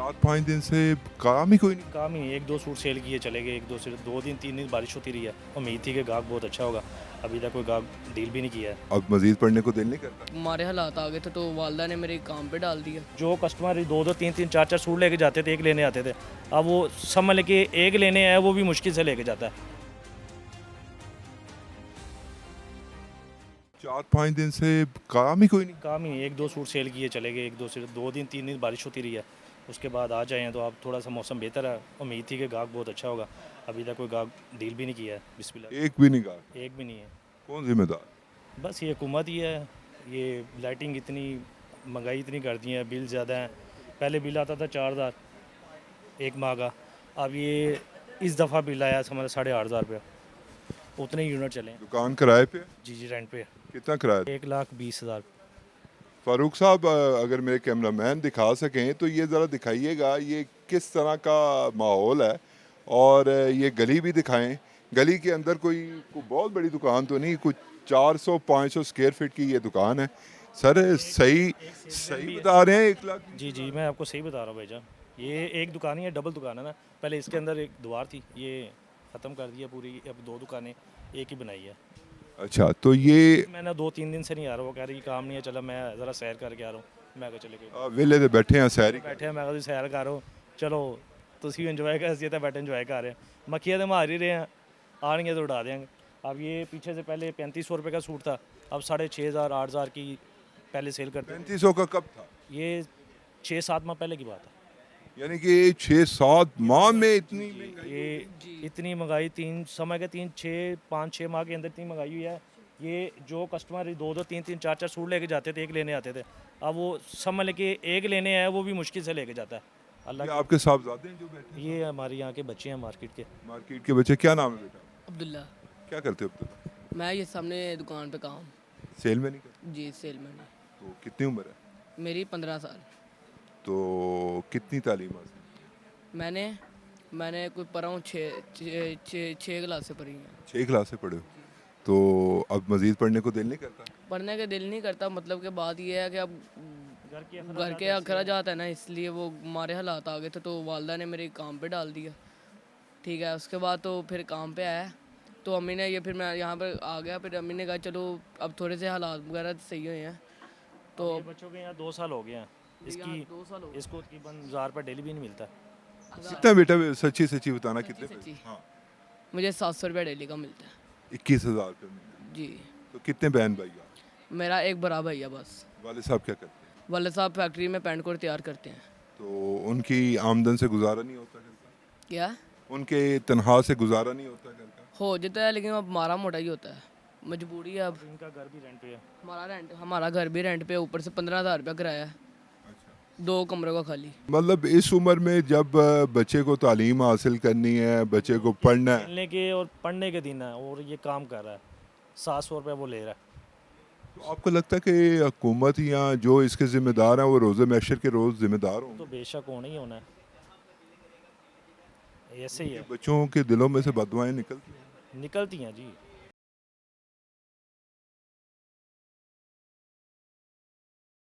4-5 दिन से काम ही कोई नहीं। काम ही नहीं, एक दो सूट सेल किए चले गए, एक दो से 2 दिन 3 दिन बारिश होती रही है। उम्मीद थी कि गाहक बहुत अच्छा होगा, अभी तक कोई गाहक डील भी नहीं किया है। अब मजीद पढ़ने को दिल नहीं करता। हमारे हालात आ गए थे तो वालदा ने मेरे काम पे डाल दिया। जो कस्टमर 2-2 3-3 4-4 सूट लेके जाते थे, एक लेने आते थे, अब वो समझ लेके एक लेने आए वो भी मुश्किल से लेके जाता है। 4-5 दिन से काम ही कोई नहीं। काम ही नहीं, एक दो सूट सेल किए चले गए, एक दो से 2 दिन 3 दिन बारिश होती रही है। उसके बाद आ जाए हैं तो अब थोड़ा सा मौसम बेहतर है, उम्मीद थी कि गाहक बहुत अच्छा होगा, अभी तक कोई गाहक डील भी नहीं किया है। बिस्मिल्लाह, एक भी नहीं कहा। एक भी नहीं है। कौन जिम्मेदार? बस ये हुकूमत ही है, ये लाइटिंग इतनी महंगाई इतनी कर दी है, बिल ज़्यादा हैं। पहले बिल आता था 4000 एक माह का, अब ये इस दफ़ा बिल आया समझ 8,500 रुपया, उतने यूनिट चले हैं। दुकान किराए पे है? जी रेंट पे कितना किराया? 1,20,000। फारूक साहब, अगर मेरे कैमरामैन दिखा सकें तो ये ज़रा दिखाइएगा ये किस तरह का माहौल है, और ये गली भी दिखाएं। गली के अंदर कोई बहुत बड़ी दुकान तो नहीं, कुछ 400-500 स्क्वायर फीट की ये दुकान है। सर सही बता रहे हैं 1 लाख? जी मैं आपको सही बता रहा हूँ भाईजान, ये एक दुकान ही है, डबल दुकान है ना। पहले इसके अंदर एक दीवार थी, ये ख़त्म कर दिया पूरी, अब 2 दुकानें एक ही बनाई है। अच्छा, तो ये मैंने 2-3 दिन से नहीं आ रहा, वो कह रही काम नहीं है, चलो मैं ज़रा सैर करके आ रहा हूँ। मैं कहा चले गए वेले दे बैठे हैं सैरी बैठे हैं, मैं कहा सैर कर रहा हूँ, चलो तुम इंजॉय कर हसीयत है, बैठे इंजॉय कर रहे हैं। मक्खियाँ तो मार ही रहे हैं, आएंगे तो उड़ा देंगे। अब ये पीछे से पहले 3500 रुपये का सूट था, अब 6,500-8,000 की पहले सेल करते हैं। 3500 का कब था? ये 6-7 माह पहले की बात है। यानी कि 6-7 माह में इतनी ये इतनी महंगाई 3-5-6 माह के अंदर इतनी महंगाई हुई है। ये जो कस्टमर 2-2 3-3 4-4 सूट लेके जाते थे, एक लेने आते थे, अब वो समझ लेके एक लेने आए वो भी मुश्किल से लेके जाता है। ये अल्लाह आपके साहबजादे हैं जो बैठे हैं? ये हमारे यहाँ के बच्चे हैं मार्केट के। मार्केट के बच्चे, क्या नाम है बेटा? अब्दुल्ला। क्या करते हो अब्दुल्ला? मैं ये सामने दुकान पे काम। सेल में नहीं करते? जी सेलमैन है। तो कितनी उम्र है? मेरी 15 साल। तो कितनी तालीम हासिल? मैंने कोई पढ़ा हूँ छः क्लास से पढ़ी है। 6 क्लास से पढ़े हो? तो अब मजीद पढ़ने को दिल नहीं करता? पढ़ने का दिल नहीं करता, मतलब कि बात ये है कि अब घर के अखराजात है ना, इसलिए वो हमारे हालात आ गए थे तो वालदा ने मेरे काम पे डाल दिया। ठीक है, उसके बाद तो फिर काम पे आया तो अम्मी ने, ये फिर मैं यहाँ पर आ गया, फिर अम्मी ने कहा चलो अब थोड़े से हालात वगैरह सही हुए हैं तो ये बच्चों के यहाँ 2 साल हो गए हैं, इसकी 2 साल हो गए। इसको तकरीबन 1000 रुपये डेली भी नहीं मिलता। कितना बेटा, सच्ची सच्ची बताना, कितने सच्ची। पैसे? हाँ, मुझे 700 रुपया डेली का मिलता है। 21,000 रुपये में। जी। तो कितने बहन भाई आप? मेरा एक बड़ा भैया बस। वाले साहब क्या करते हैं? वाले साहब फैक्ट्री में पेंट कोट तैयार करते हैं। तो उनकी आमदन से गुजारा नहीं होता घर का? क्या उनके तनख्वाह से गुजारा नहीं होता घर का? हो जाता है, लेकिन अब हमारा मोटा ही होता है, मजबूरी है। अब इनका घर भी रेंट पे है। हमारा घर भी रेंट पे, ऊपर से 15,000 रुपया किराया है, 2 कमरों का खाली। मतलब इस उम्र में जब बच्चे को तालीम हासिल करनी है, बच्चे को पढ़ना है, खेलने के और पढ़ने के दिन है, और ये काम कर रहा है, 700 रुपये वो ले रहा है। तो आपको लगता है कि हुकूमत या जो इसके ज़िम्मेदार हैं वो रोज़े मैशर के रोज़ ज़िम्मेदार तो होंगे? बेशक होना ही होना है, ऐसे ही है। बच्चों के दिलों में से बददुआएं निकलती हैं। निकलती हैं जी।